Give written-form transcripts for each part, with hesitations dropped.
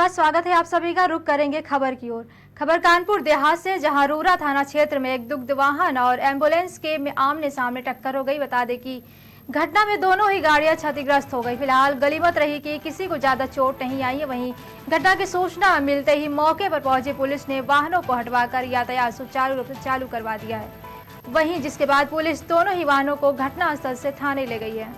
धन्यवाद। स्वागत है आप सभी का। रुख करेंगे खबर की ओर। खबर कानपुर देहात से, जहां रूरा थाना क्षेत्र में एक दुग्ध वाहन और एम्बुलेंस के में आमने सामने टक्कर हो गई। बता दें कि घटना में दोनों ही गाड़ियां क्षतिग्रस्त हो गई। फिलहाल गनीमत रही कि किसी को ज्यादा चोट नहीं आई है। वहीं घटना की सूचना मिलते ही मौके पर पहुंची पुलिस ने वाहनों को हटवाकर यातायात सुचारू रूप से चालू करवा दिया है। वहीं जिसके बाद पुलिस दोनों ही वाहनों को घटनास्थल से थाने ले गई है।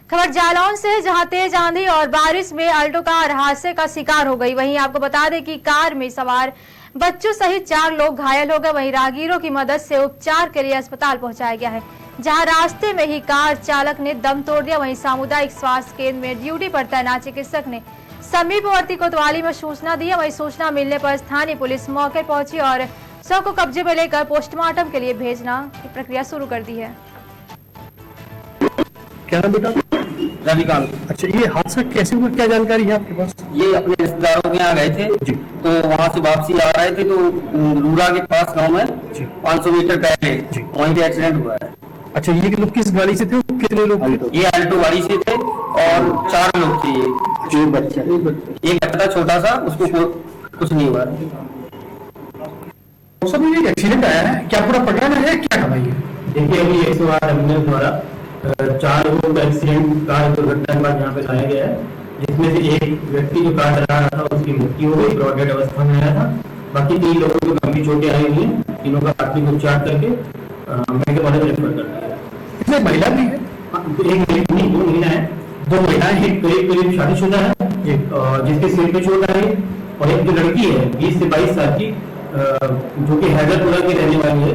खबर जालौन से, जहां तेज आंधी और बारिश में अल्टो कार हादसे का शिकार हो गई। वहीं आपको बता दें कि कार में सवार बच्चों सहित 4 लोग घायल हो गए। वहीं राहगीरों की मदद से उपचार के लिए अस्पताल पहुंचाया गया है, जहां रास्ते में ही कार चालक ने दम तोड़ दिया। वहीं सामुदायिक स्वास्थ्य केंद्र में ड्यूटी पर तैनात चिकित्सक ने समीपवर्ती कोतवाली में सूचना दी। वहीं सूचना मिलने पर स्थानीय पुलिस मौके पहुंची और शव को कब्जे में लेकर पोस्टमार्टम के लिए भेजना की प्रक्रिया शुरू कर दी है। क्या नाम बेटा? रविकांत। अच्छा, ये हादसा कैसे हुआ, क्या जानकारी है आपके पास? ये अपने रिश्तेदारों के यहाँ गए थे जी, तो वहाँ से वापसी आ रहे थे तो रूरा के पास गांव में 500 मीटर पहले वहीं पे एक्सीडेंट हुआ है। अच्छा, ये लोग किस गाड़ी से थे, कितने लोग थे? ये अल्टो गाड़ी से थे और 4 लोग थे। ये एक बच्चा था छोटा सा, उसको कुछ नहीं हुआ। सब ये एक्सीडेंट आया है, क्या पूरा पकड़ना है, क्या करवाई है? देखिए, अभी 108 एम्बुलेंस द्वारा 4 लोगों का एक्सीडेंट कार दुर्घटना के बाद यहाँ पे लाया गया है, जिसमें से एक व्यक्ति जो कार चला रहा था उसकी मृत्यु हो गई, ब्रॉड डेड अवस्था में आया था। बाकी 3 लोगों को गंभीर चोटें आई हुई हैं, तीनों का प्राथमिक उपचार करके मेडिकल कॉलेज रेफर कर दिया है। इसमें महिला भी है? एक नहीं, 2 महिला है। 2 महिलाएं, एक करीब शादीशुदा है जिसके सिर पे चोट आई, और एक जो लड़की है 20 से 22 साल की जो कि हैदरपुरा की रहने वाली है,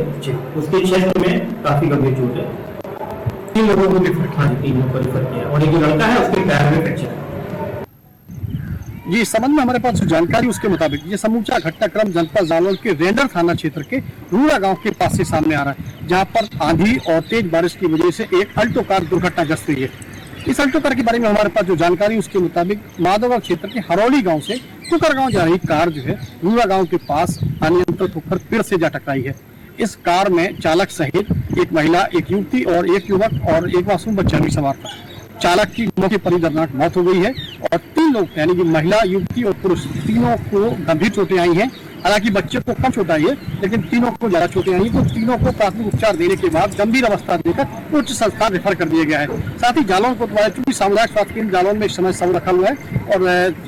उसके चेस्ट में काफी गंभीर चोट है। 3 लोगों को रिफर? हाँ जी, 3 लोगों को रिफर किया, और एक जो लड़का है उसके पैर में फ्रैक्चर है। जी, इस संबंध में हमारे पास जानकारी उसके मुताबिक ये समूचा घटनाक्रम जनपद जालौन के रेंडर थाना क्षेत्र के रूरा गांव के पास से सामने आ रहा है, जहां पर आंधी और तेज बारिश की वजह से एक अल्टो कार दुर्घटनाग्रस्त हुई है। इस अल्टो कार के बारे में हमारे पास जो जानकारी उसके मुताबिक माधोगांव क्षेत्र के हरौली गांव से कुकर गांव जा रही कार जो है रूरा गांव के पास अनियंत्रित होकर पेड़ से जा टकराई है। इस कार में चालक सहित एक महिला, एक युवती और एक युवक और एक मासूम बच्चा भी सवार था। चालक की मौके पर ही दर्दनाक मौत हो गई है और 3 लोग यानी कि महिला, युवती और पुरुष, तीनों को गंभीर चोटें आई हैं। हालांकि बच्चे को कम चोट आई है, लेकिन तीनों को ज्यादा चोटें आई, तो तीनों को प्राथमिक उपचार देने के बाद गंभीर अवस्था देकर उच्च संस्थान रेफर कर दिया गया है। साथ ही जालौन कोतवाली, चूंकि सामुदायिक स्वास्थ्य केंद्र जालौन में इस समय सब रखा हुआ है, और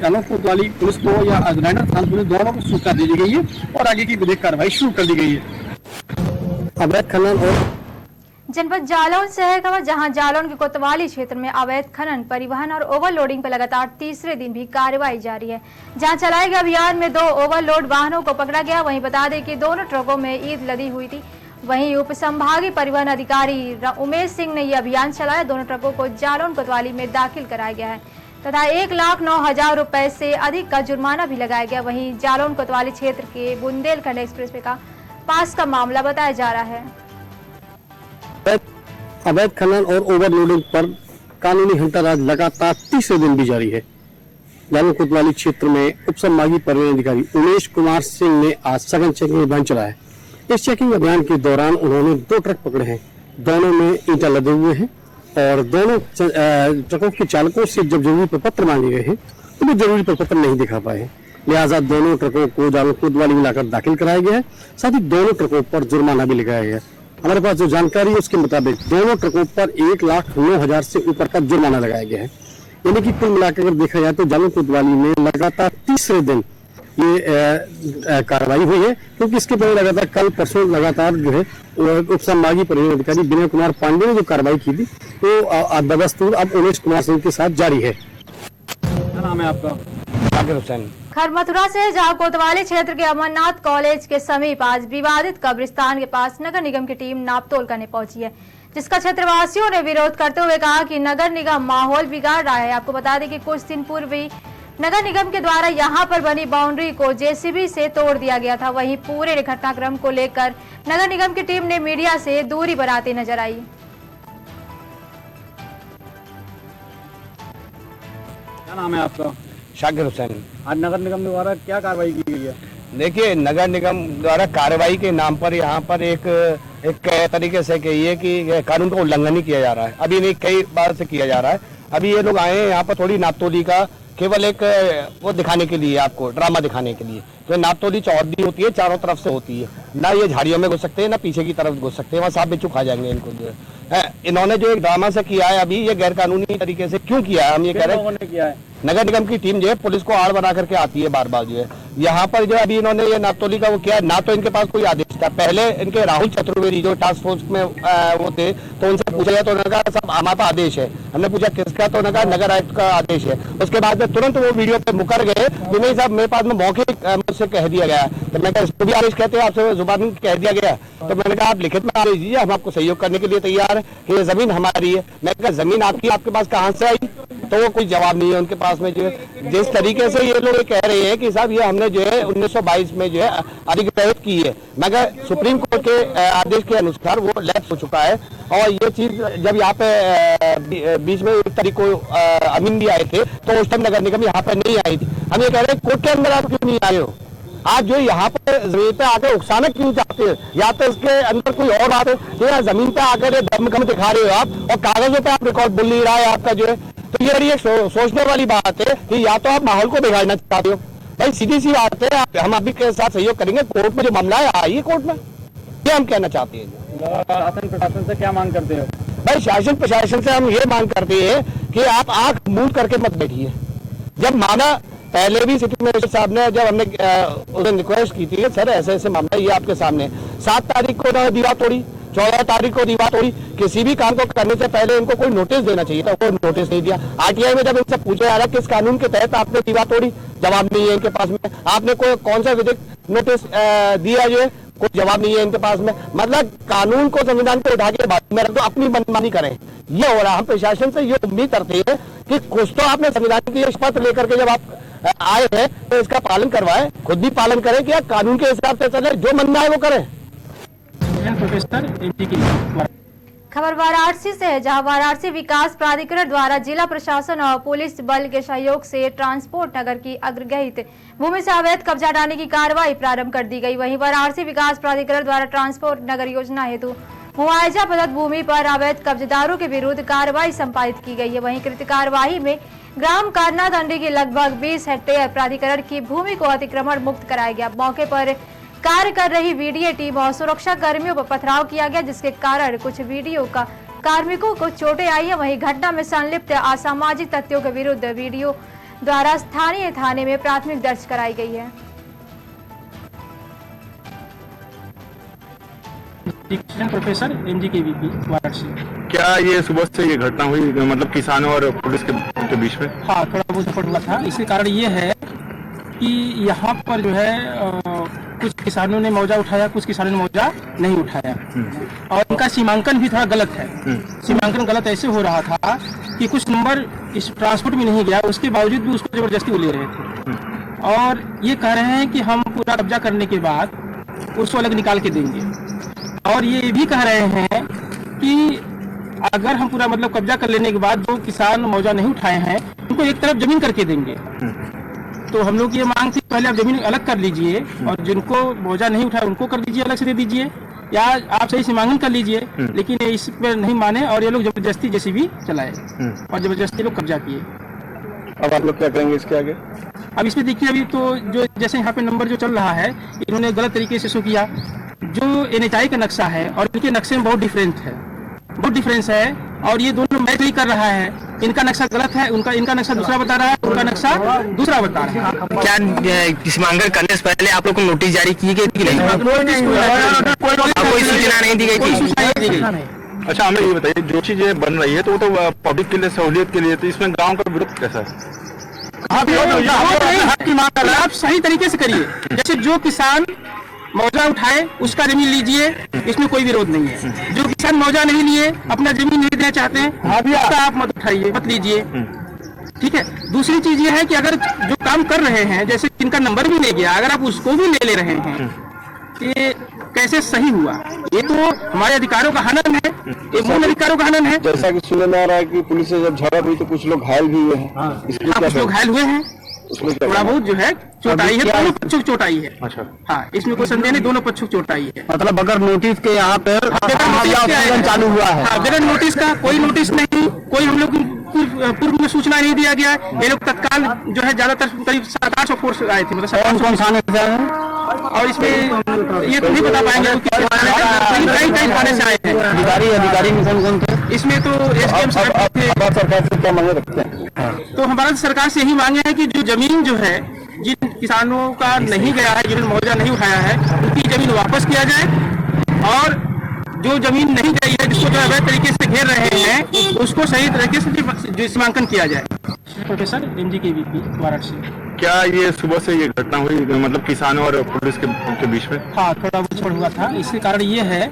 जालौन कोतवाली पुलिस को या रेंडर थाना पुलिस दोनों को सूचना दे दी गई है और आगे की विधिक कार्रवाई शुरू कर दी गई है। अवैध खनन और जनपद जालौन से है खबर, जहां जालौन के कोतवाली क्षेत्र में अवैध खनन, परिवहन और ओवरलोडिंग पर लगातार तीसरे दिन भी कार्रवाई जारी है। जहां चलाए गए अभियान में 2 ओवरलोड वाहनों को पकड़ा गया। वहीं बता दें कि दोनों ट्रकों में ईंट लदी हुई थी। वहीं उप संभागीय परिवहन अधिकारी उमेश सिंह ने यह अभियान चलाया। दोनों ट्रकों को जालौन कोतवाली में दाखिल कराया गया है तथा 1,09,000 रुपए से अधिक का जुर्माना भी लगाया गया। वहीं जालौन कोतवाली क्षेत्र के बुंदेलखंड एक्सप्रेस वे का पास का मामला बताया जा रहा है। अवैध खनन और ओवरलोडिंग पर कानूनी हंटाराज लगातार तीसरे दिन भी जारी है। जालौन कोतवाली क्षेत्र में उप संभागीय परिवहन अधिकारी उमेश कुमार सिंह ने आज सघन चेकिंग अभियान चलाया। इस चेकिंग अभियान के दौरान उन्होंने 2 ट्रक पकड़े हैं, दोनों में ईंटा लदे हुए हैं, और दोनों ट्रकों के चालकों से जब जरूरी प्रपत्र मांगे गए हैं तो वो जरूरी प्रपत्र नहीं दिखा पाए, लिहाजा दोनों ट्रकों को जालौन कोतवाली में लाकर दाखिल कराया गया है। साथ ही दोनों ट्रकों पर जुर्माना भी लगाया गया है। हमारे पास जो जानकारी है उसके मुताबिक दोनों ट्रकों पर 1,09,000 से ऊपर का जुर्माना लगाया गया है। यानी कि कुल मिलाकर अगर देखा जाए तो जालौन कोतवाली में लगातार तीसरे दिन ये कार्रवाई हुई है, क्योंकि इसके पहले लगातार कल परसों लगातार जो है उप संभागीय परिवहन अधिकारी विनय कुमार पांडे ने जो कार्रवाई की थी, तो बदस्तूर अब उमेश कुमार सिंह के साथ जारी है। क्या नाम है आपका? साकिर हुसैन। खैर मथुरा से, जहां कोतवाली क्षेत्र के अमरनाथ कॉलेज के समीप आज विवादित कब्रिस्तान के पास नगर निगम की टीम नापतोल करने पहुंची है, जिसका क्षेत्रवासियों ने विरोध करते हुए कहा कि नगर निगम माहौल बिगाड़ रहा है। आपको बता दें कि कुछ दिन पूर्व भी नगर निगम के द्वारा यहां पर बनी बाउंड्री को जेसीबी से तोड़ दिया गया था। वहीं पूरे घटनाक्रम को लेकर नगर निगम की टीम ने मीडिया से दूरी बनाती नजर आई। क्या नाम है आपका? शाकिर हुसैन। आज नगर निगम द्वारा क्या कार्रवाई की गई है? देखिए, नगर निगम द्वारा कार्रवाई के नाम पर यहाँ पर एक एक तरीके से कहिए कि कानून का उल्लंघन ही किया जा रहा है। अभी नहीं, कई बार से किया जा रहा है। अभी ये लोग आए हैं यहाँ पर थोड़ी नापतोली का केवल एक वो दिखाने के लिए, आपको ड्रामा दिखाने के लिए। तो नापतोली चौहद्दी होती है, चारों तरफ से होती है ना, ये झाड़ियों में घुस सकते हैं ना पीछे की तरफ घुस सकते हैं, वहाँ सांप बिच्छू खा जाएंगे इनको जो है। इन्होंने जो एक ड्रामा से किया है अभी, ये गैर कानूनी तरीके से क्यों किया है हम ये कह रहे हैं। नगर निगम की टीम जो है पुलिस को आड़ बना करके आती है बार बार जो है यहाँ पर जो अभी इन्होंने ये नापतोली का वो किया है। ना तो इनके पास कोई आदेश था, पहले इनके राहुल चतुर्वेदी जो टास्क फोर्स में वो थे, तो उनसे पूछा गया तो उन्होंने कहा सब हमारा पास आदेश है। हमने पूछा किसका, तो उन्होंने कहा नगर आयुक्त का आदेश है। उसके बाद में तुरंत वो वीडियो पे मुकर गए कि नहीं साहब मेरे पास में मौखिक मुझसे कह दिया गया है। तो मैं कहा इसको भी आदेश कहते हैं, आपसे जुबान में कह दिया गया। तो मैंने कहा आप लिखित में आदेश दीजिए, हम आपको सहयोग करने के लिए तैयार है कि ये जमीन हमारी है। मैंने कहा जमीन आपकी, आपके पास कहाँ से आई, तो वो कोई जवाब नहीं है उनके पास में। जो है जिस तरीके से ये लोग कह रहे हैं कि साहब ये हमने जो है 1922 में जो है अधिग्रहित की है, मगर सुप्रीम कोर्ट के आदेश के अनुसार वो लैप्स हो चुका है। और ये चीज जब यहाँ पे बीच में 1 तारीख को अमीन भी आए थे, तो उस टाइम नगर निगम यहाँ पे नहीं आई थी। हम ये कह रहे हैं कोर्ट के अंदर आप क्यों नहीं आए हो, आज जो यहाँ पे जमीन पे आकर उकसाना क्यों चाहते हैं, या तो इसके अंदर कोई और बात है कि यहाँ जमीन पे आकर दमखम दिखा रहे हो आप, और कागजों पे आप रिकॉर्ड बोल नहीं रहा है आपका जो है। तो ये बड़ी एक सोचने वाली बात है कि या तो आप माहौल को बिगाड़ना चाहते हो। भाई सीधी सी बात है, हम अभी के साथ सहयोग करेंगे, कोर्ट में जो मामला है आइए कोर्ट में, ये हम कहना चाहते हैं। शासन प्रशासन से क्या मांग करते हो? भाई शासन प्रशासन से हम ये मांग करते हैं कि आप आंख मूंद करके मत बैठिए। जब माना पहले भी सिटी मिनिस्टर साहब ने, जब हमने उन्हें रिक्वेस्ट की थी सर ऐसे ऐसे मामला ये आपके सामने, 7 तारीख को दीवार तोड़ी, 14 तारीख को दीवार तोड़ी। किसी भी काम को करने से पहले इनको कोई नोटिस देना चाहिए था, कोई नोटिस नहीं दिया। आरटीआई में जब इनसे पूछा जा रहा किस कानून के तहत आपने दीवार तोड़ी, जवाब नहीं है इनके पास में। आपने कोई कौन सा विधिक नोटिस दिया जो है, कोई जवाब नहीं है इनके पास में। मतलब कानून को, संविधान को उठा के बाद में रख दो, अपनी मनमानी करें, ये हो रहा। हम प्रशासन से ये उम्मीद करते हैं कि कुछ तो आपने संविधान की शपथ लेकर के जब आप आए हैं तो इसका पालन करवाएं, खुद भी पालन करें कि कानून के हिसाब से चले, जो मन में आए वो करें। खबर वाराणसी से है, जहां वाराणसी विकास प्राधिकरण द्वारा जिला प्रशासन और पुलिस बल के सहयोग से ट्रांसपोर्ट नगर की अग्रहित भूमि से अवैध कब्जा हटाने की कार्रवाई प्रारंभ कर दी गई। वहीं वाराणसी विकास प्राधिकरण द्वारा ट्रांसपोर्ट नगर योजना हेतु मुआवजा प्रदत्त भूमि पर अवैध कब्जेदारों के विरुद्ध कार्रवाई संपादित की गई है। वहीं कृत कार्रवाई में ग्राम कारना दंडी की लगभग 20 हेक्टेयर प्राधिकरण की भूमि को अतिक्रमण मुक्त कराया गया। मौके पर कार्य कर रही वीडीए टीम और सुरक्षा कर्मियों पर पथराव किया गया, जिसके कारण कुछ वीडियो का कार्मिकों को चोटें आई है। वहीं घटना में संलिप्त असामाजिक तत्वों के विरुद्ध वीडियो द्वारा स्थानीय थाने में प्राथमिक दर्ज कराई गई है। Professor MGKVP Varanasi. क्या ये सुबह से ये घटना हुई, मतलब किसानों और पुलिस के बीच में? हाँ, थोड़ा बहुत सपोर्ट हुआ था। इसके कारण ये है कि यहाँ पर जो है कुछ किसानों ने मौजा उठाया, कुछ किसानों ने मौजा नहीं उठाया, और उनका सीमांकन भी थोड़ा गलत है। सीमांकन गलत ऐसे हो रहा था कि कुछ नंबर इस ट्रांसपोर्ट में नहीं गया, उसके बावजूद भी उसको जबरदस्ती वो ले रहे थे, और ये कह रहे हैं कि हम पूरा कब्जा करने के बाद उसको अलग निकाल के देंगे। और ये भी कह रहे हैं कि अगर हम पूरा मतलब कब्जा कर लेने के बाद जो किसान मौजा नहीं उठाए हैं उनको एक तरफ जमीन करके देंगे। तो हम लोग ये मांग थी पहले आप जमीन अलग कर लीजिए, और जिनको मौजा नहीं उठाए उनको कर दीजिए, अलग से दे दीजिए, या आप सही सीमांकन कर लीजिए। लेकिन इस पर नहीं माने और ये लोग जबरदस्ती जैसे भी चलाए और जबरदस्ती लोग कब्जा किए। अब आप लोग क्या करेंगे इसके आगे? अब इसमें देखिए, अभी तो जो जैसे यहाँ पे नंबर जो चल रहा है, इन्होंने गलत तरीके से शो किया। जो NHI का नक्शा है और इनके नक्शे में बहुत डिफरेंस है, और ये दोनों मैच नहीं कर रहा है। इनका नक्शा गलत है, इनका नक्शा दूसरा बता रहा है, उनका नक्शा दूसरा बता रहा है। क्या सीमांकन करने से पहले आप लोग को नोटिस जारी की गई कि नहीं? कोई सूचना नहीं दी गई थी? अच्छा, हमें ये बताइए, जो चीजें बन रही है तो वो तो पब्लिक के लिए, सहूलियत के लिए, तो इसमें गांव का विरोध कैसा है? आप सही तरीके से करिए। जैसे जो किसान मौजा उठाए उसका जमीन लीजिए, इसमें कोई विरोध नहीं है। जो किसान मौजा नहीं लिए, अपना जमीन नहीं देना चाहते हैं, उसका आप मत उठाइए, मत लीजिए। ठीक है। दूसरी चीज ये है कि अगर जो काम कर रहे हैं, जैसे जिनका नंबर भी नहीं गया, अगर आप उसको भी ले रहे हैं, ये कैसे सही हुआ? ये तो हमारे अधिकारों का हनन है, ये मूल अधिकारों का हनन है। जैसा कि सुनने में आ रहा है कि पुलिस से जब झड़प हुई तो कुछ लोग घायल भी हुए हैं, इसलिए कुछ लोग घायल हुए हैं, उसमें क्या थोड़ा बहुत जो है चोट आई है, क्या- दोनों पक्षों को चोट आई है। अच्छा। हाँ, इसमें कोई संदेह नहीं, दोनों पक्षों को चोट आई है। मतलब अगर नोटिस के यहाँ पे बगैर नोटिस के आए हैं। चालू हुआ है। हाँ, बगैर नोटिस का कोई नोटिस नहीं, कोई हम लोग पूर्व में सूचना नहीं दिया गया है। ये लोग तत्काल जो है ज्यादातर करीब 700-800 फोर्स आए थे, मतलब कौन कौन थाने से आए हैं? और इसमें ये तो नहीं बता पाएंगे कि कई थाने से आए हैं। अधिकारी में कौन कौन थे? इसमें तो एसडीएम साहब थे। आप सरकार से क्या मांगे रखते हैं? तो हमारा सरकार से यही मांगे है कि जो जमीन जो है, जिन किसानों का नहीं गया है, जिन्होंने मुआवजा नहीं उठाया है, उनकी जमीन वापस किया जाए, और जो जमीन नहीं गई है, जिसको जो अवैध तरीके से घेर रहे हैं, उसको सही तरीके से जो सीमांकन किया जाए। Professor MGKVP Varanasi. क्या ये सुबह से ये घटना हुई, मतलब किसानों और पुलिस के बीच में? हाँ, थोड़ा बहुत हुआ था। इसके कारण ये है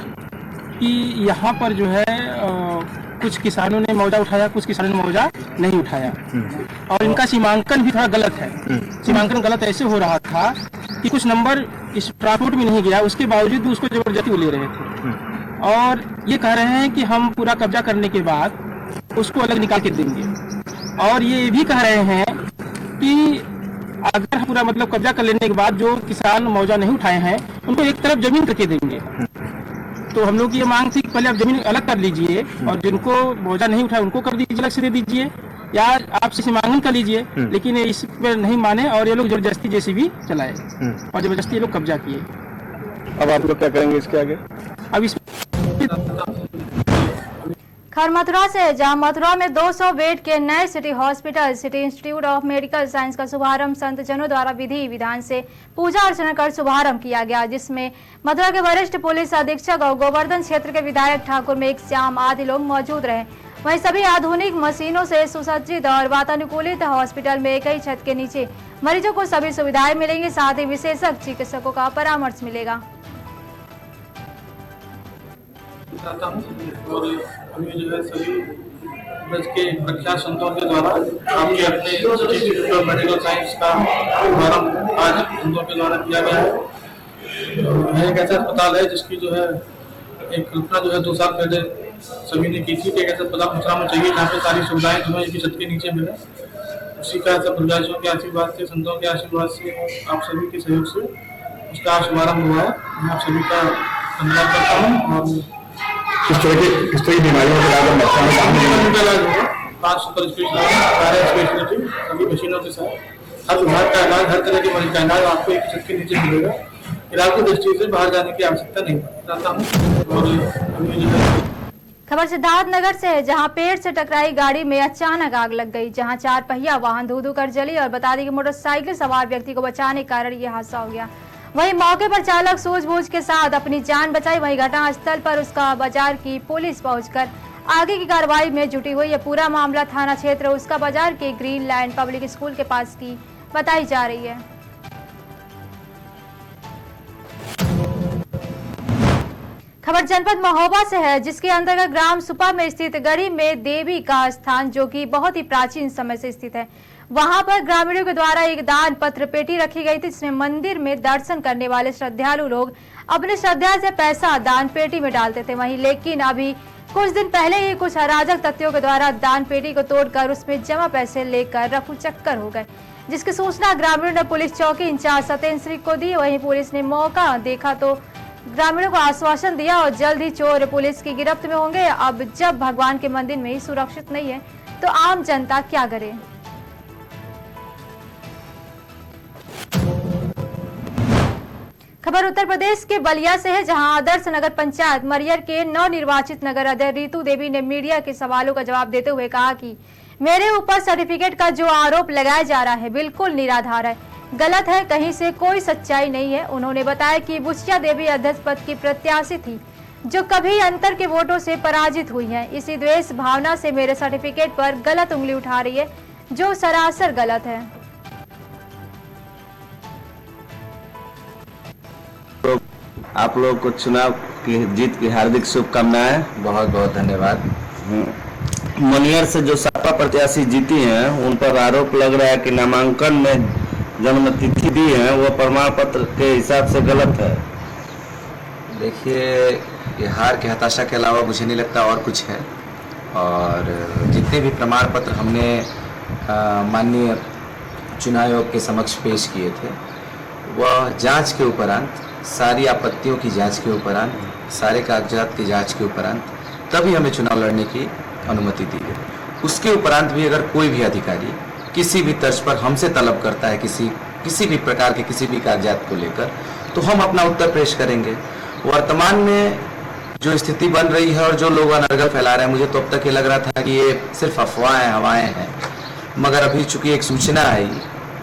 कि यहाँ पर जो है कुछ किसानों ने मुआवजा उठाया, कुछ किसानों ने मुआवजा नहीं उठाया, और इनका सीमांकन भी थोड़ा गलत है। सीमांकन गलत ऐसे हो रहा था कि कुछ नंबर इस ट्रांसपोर्ट में नहीं गया, उसके बावजूद भी उसको जबरदस्ती वो ले रहे थे, और ये कह रहे हैं कि हम पूरा कब्जा करने के बाद उसको अलग निकाल के देंगे, और ये भी कह रहे हैं कि अगर पूरा मतलब कब्जा कर लेने के बाद जो किसान मुआवजा नहीं उठाए हैं, उनको एक तरफ जमीन करके देंगे। तो हम लोग की ये मांग थी कि पहले आप जमीन अलग कर लीजिए, और जिनको मुआवजा नहीं उठाया उनको कर दीजिए, अलग से दे दीजिए, या आपसे सीमांकन कर लीजिए। लेकिन इस पर नहीं माने, और ये लोग जबरदस्ती जैसी भी चलाए, और जबरदस्ती ये लोग कब्जा किए। अब आप लोग क्या करेंगे इसके आगे? अब इस खबर मथुरा से, जहां मथुरा में 200 बेड के नए city hospital city institute of medical science का शुभारंभ संत जनों द्वारा विधि विधान से पूजा अर्चना कर शुभारंभ किया गया, जिसमें मथुरा के वरिष्ठ पुलिस अधीक्षक और गोवर्धन क्षेत्र के विधायक ठाकुर मेघ श्याम आदि लोग मौजूद रहे। वहीं सभी आधुनिक मशीनों से सुसज्जित और वातानुकूलित हॉस्पिटल में एक ही छत के नीचे मरीजों को सभी सुविधाएं मिलेंगी, साथ ही विशेषज्ञ चिकित्सकों का परामर्श मिलेगा। और अभी जो है सभी ब्रज के प्रख्यात संतों के द्वारा आपके अपने इंस्टीट्यूट ऑफ मेडिकल साइंस का शुभारंभ आज संतों के द्वारा किया गया है। यह एक ऐसा अस्पताल है जिसकी जो है एक कल्पना जो है 2 साल पहले सभी ने की थी कि एक ऐसा अस्पताल मथुरा में चाहिए जहाँ पे सारी सुविधाएं जो है एक ही छत के नीचे मिले। उसी का ऐसा प्रजातियों के आशीर्वाद से, संतों के आशीर्वाद से, आप सभी के सहयोग से उसका शुभारंभ हुआ है। मैं आप सभी का धन्यवाद करता हूँ। और किस तरह की बीमारियों के इलाज में 5 सुपर स्पेशलिटी सभी मशीनों के साथ हर विभाग का इलाज, हर तरह के मरीज का इलाज आपको एक छत के नीचे मिलेगा। इलाज की दृष्टि से बाहर जाने की आवश्यकता नहीं चाहता हूँ। और अभी जो है खबर सिद्धार्थनगर से है, जहां पेड़ से टकराई गाड़ी में अचानक आग लग गई, जहां 4 पहिया वाहन धू-धू कर जली, और बता दें कि मोटरसाइकिल सवार व्यक्ति को बचाने के कारण यह हादसा हो गया। वहीं मौके पर चालक सूझबूझ के साथ अपनी जान बचाई। वहीं घटनास्थल पर उसका बाजार की पुलिस पहुंचकर आगे की कार्रवाई में जुटी हुई। यह पूरा मामला थाना क्षेत्र उसका बाजार के ग्रीन लैंड पब्लिक स्कूल के पास की बताई जा रही है। खबर जनपद महोबा से है, जिसके अंतर्गत ग्राम सुपा में स्थित गढ़ी में देवी का स्थान, जो कि बहुत ही प्राचीन समय से स्थित है, वहां पर ग्रामीणों के द्वारा एक दान पत्र पेटी रखी गई थी, जिसमें मंदिर में दर्शन करने वाले श्रद्धालु लोग अपने श्रद्धा से पैसा दान पेटी में डालते थे। वहीं लेकिन अभी कुछ दिन पहले ही कुछ अराजक तत्वों के द्वारा दान पेटी को तोड़कर उसमें जमा पैसे लेकर रफू चक्कर हो गए, जिसकी सूचना ग्रामीणों ने पुलिस चौकी इंचार्ज सत्येंद्र सिंह को दी। वहीं पुलिस ने मौका देखा तो ग्रामीणों को आश्वासन दिया और जल्द ही चोर पुलिस की गिरफ्त में होंगे। अब जब भगवान के मंदिर में ही सुरक्षित नहीं है तो आम जनता क्या करे। खबर उत्तर प्रदेश के बलिया से है, जहां आदर्श नगर पंचायत मरियर के नवनिर्वाचित नगर अध्यक्ष रितु देवी ने मीडिया के सवालों का जवाब देते हुए कहा कि मेरे ऊपर सर्टिफिकेट का जो आरोप लगाया जा रहा है बिल्कुल निराधार है, गलत है, कहीं से कोई सच्चाई नहीं है। उन्होंने बताया कि बुचिया देवी अध्यक्ष पद की प्रत्याशी थी, जो कभी अंतर के वोटों से पराजित हुई है। इसी द्वेष भावना से मेरे सर्टिफिकेट पर गलत उंगली उठा रही है, जो सरासर गलत है। तो आप लोग को चुनाव की जीत की हार्दिक शुभकामनाएं। बहुत बहुत धन्यवाद। मनियर से जो सपा प्रत्याशी जीती हैं, उन पर आरोप लग रहा है कि नामांकन में जन्म तिथि दी है वो प्रमाण पत्र के हिसाब से गलत है। देखिए, ये हार के हताशा के अलावा मुझे नहीं लगता और कुछ है। और जितने भी प्रमाण पत्र हमने माननीय चुनाव आयोग के समक्ष पेश किए थे, वह जांच के उपरांत, सारी आपत्तियों की जांच के उपरांत, सारे कागजात की जांच के उपरांत तभी हमें चुनाव लड़ने की अनुमति दी गई। उसके उपरांत भी अगर कोई भी अधिकारी किसी भी तर्ज पर हमसे तलब करता है किसी भी प्रकार के किसी भी कागजात को लेकर, तो हम अपना उत्तर पेश करेंगे। वर्तमान में जो स्थिति बन रही है और जो लोग अनर्गल फैला रहे हैं, मुझे तो अब तक ये लग रहा था कि ये सिर्फ अफवाहें हवाएं हैं, मगर अभी चूंकि एक सूचना आई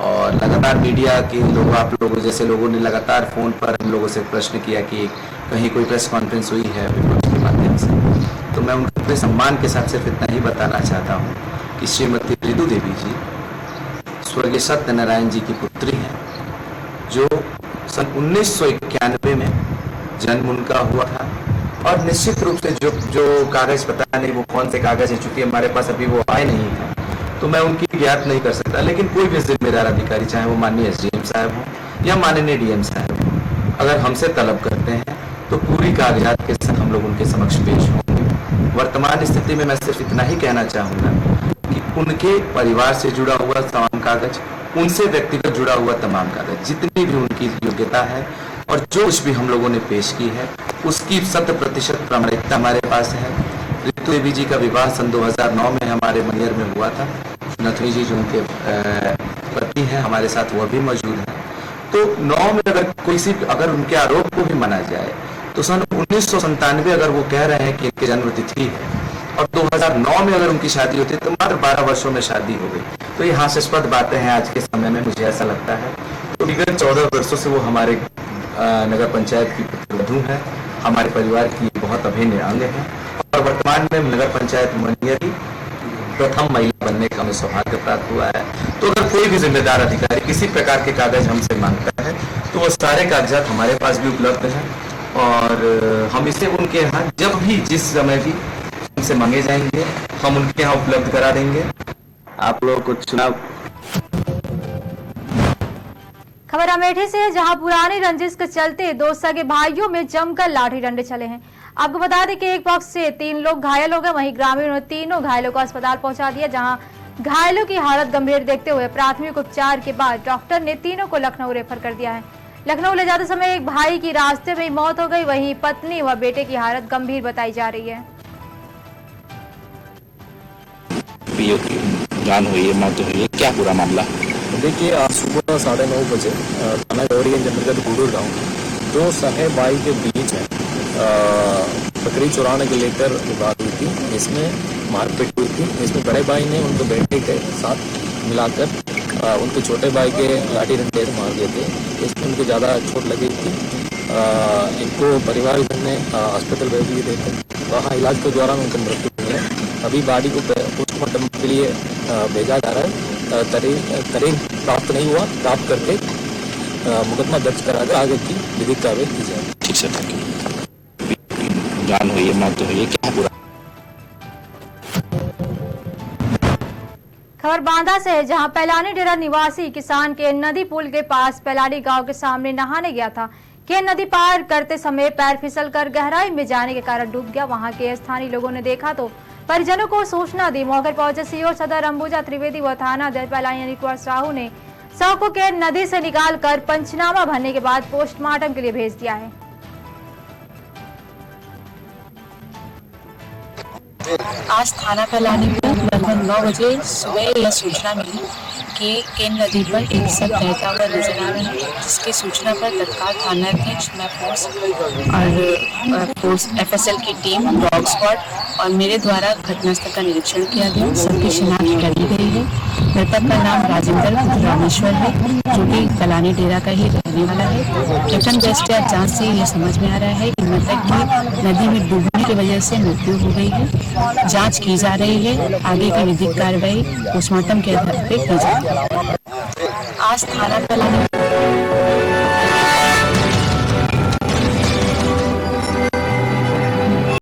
और लगातार मीडिया के लोग, आप लोगों जैसे लोगों ने लगातार फोन पर हम लोगों से प्रश्न किया कि कहीं कोई प्रेस कॉन्फ्रेंस हुई है विपक्ष के माध्यम से, तो मैं उनके सम्मान के साथ सिर्फ इतना ही बताना चाहता हूँ कि श्रीमती रितु देवी जी स्वर्गीय सत्यनारायण जी की पुत्री हैं, जो सन 1991 में जन्म उनका हुआ था। और निश्चित रूप से जो कागज, पता नहीं वो कौन से कागज है, चूंकि हमारे पास अभी वो आए नहीं है, तो मैं उनकी ज्ञात नहीं कर सकता। लेकिन कोई भी जिम्मेदार अधिकारी, चाहे वो माननीय एसडीएम साहब हो या माननीय डीएम साहब हो, अगर हमसे तलब करते हैं तो पूरी कागजात के साथ हम लोग उनके समक्ष पेश होंगे। वर्तमान स्थिति में मैं सिर्फ इतना ही कहना चाहूँगा कि उनके परिवार से जुड़ा हुआ तमाम कागज, उनसे व्यक्तिगत जुड़ा हुआ तमाम कागज, जितनी भी उनकी योग्यता है और जो कुछ भी हम लोगों ने पेश की है, उसकी 100% प्रामाणिकता हमारे पास है। रितु देवी जी का विवाह सन 2009 में हमारे मैहर में हुआ था। नथवी जी जो उनके पति हैं, हमारे साथ वह भी मौजूद है। तो 9 में अगर उनके आरोप को भी माना जाए तो सन 1997 अगर वो कह रहे हैं कि इनकी जन्म तिथि है और 2009 में अगर उनकी शादी होती तो मात्र 12 वर्षों में शादी हो गई, तो ये हास्यास्पद बातें हैं आज के समय में, मुझे ऐसा लगता है। तो विगत 14 वर्षों से वो हमारे नगर पंचायत की पुत्रवधू है, हमारे परिवार की बहुत अभिन्न अंग है और वर्तमान में नगर पंचायत मैहर की प्रथम महिला बनने का हमें सौभाग्य प्राप्त हुआ है। तो अगर कोई भी जिम्मेदार अधिकारी किसी प्रकार के कागज हमसे मांगता है तो वो सारे कागजात हमारे पास भी उपलब्ध हैं और हम इसे उनके यहाँ जब भी, जिस समय भी हमसे मांगे जाएंगे, हम उनके यहाँ उपलब्ध करा देंगे। आप लोगों को चुनाव। खबर अमेठी से है, जहां पुरानी रंजिश के चलते दो सगे भाइयों में जमकर लाठी डंडे चले हैं। आपको बता दें कि एक पक्ष से 3 लोग घायल हो गए, वहीं ग्रामीणों ने तीनों घायलों को अस्पताल पहुंचा दिया, जहां घायलों की हालत गंभीर देखते हुए प्राथमिक उपचार के बाद डॉक्टर ने तीनों को लखनऊ रेफर कर दिया है। लखनऊ ले जाते समय एक भाई की रास्ते में मौत हो गई, वहीं पत्नी व बेटे की हालत गंभीर बताई जा रही है। जान हुई है, मौत हुई है, क्या पूरा मामला? देखिए, आज सुबह 9:30 बजे थाना गौरीगंज अंतर्गत गुडूर गाँव दो सगे भाई के बीच में बकरी चुराने के लेकर विवाद हुई थी, जिसमें मारपीट हुई थी। इसमें बड़े भाई ने उनके बेटे के साथ मिलाकर उनके छोटे भाई के लाठी डंडे मार दिए थे। इसमें उनको ज़्यादा चोट लगी थी। इनको परिवारजन ने अस्पताल भेज दिए थे, वहाँ इलाज के दौरान उनका मृत्यु हुई है। अभी बॉडी को पोस्टमार्टम के लिए भेजा जा रहा है। तरीन प्राप्त नहीं हुआ, प्राप्त करके मुकदमा दर्ज कराकर आगे की विधिक कार्रवाई की जाए। ठीक है, थैंक यू। जान हुई है, मौत हुई है, क्या पूरा? खबर बांदा से है, जहां पैलानी डेरा निवासी किसान के नदी पुल के पास पैलानी गांव के सामने नहाने गया था। के नदी पार करते समय पैर फिसलकर गहराई में जाने के कारण डूब गया। वहां के स्थानीय लोगों ने देखा तो परिजनों को सूचना दी। मौके पर पहुंचे सीओ सदर अंबुजा त्रिवेदी व थाना अध्यक्ष पैलानी अनिल कुमार साहू ने शव को के नदी से निकालकर पंचनामा भरने के बाद पोस्टमार्टम के लिए भेज दिया है। आज थाना पैलानी में लगभग 9 बजे सुबह यह सूचना मिली कि केन नदी पर एक शव बहता हुआ नजर आ रहा है, जिसकी सूचना पर तत्काल थाना अध्यक्ष, मैं फोर्स FSL की टीम, डॉग स्क्वाड और मेरे द्वारा घटनास्थल का निरीक्षण किया गया। सबकी शिनाख्त कर ली गई है। मृतक का नाम राजेंद्र रामेश्वर है, जो कि पैलानी डेरा का ही रहने वाला है। प्रथम दृष्टया जांच से यह समझ में आ रहा है कि मृतक की नदी में डूबने की वजह से मृत्यु हो गई है। जांच की जा रही है, आगे की विधिक कार्रवाई पोस्टमार्टम के आधार पर की जाएगी। आज थाना पैलानी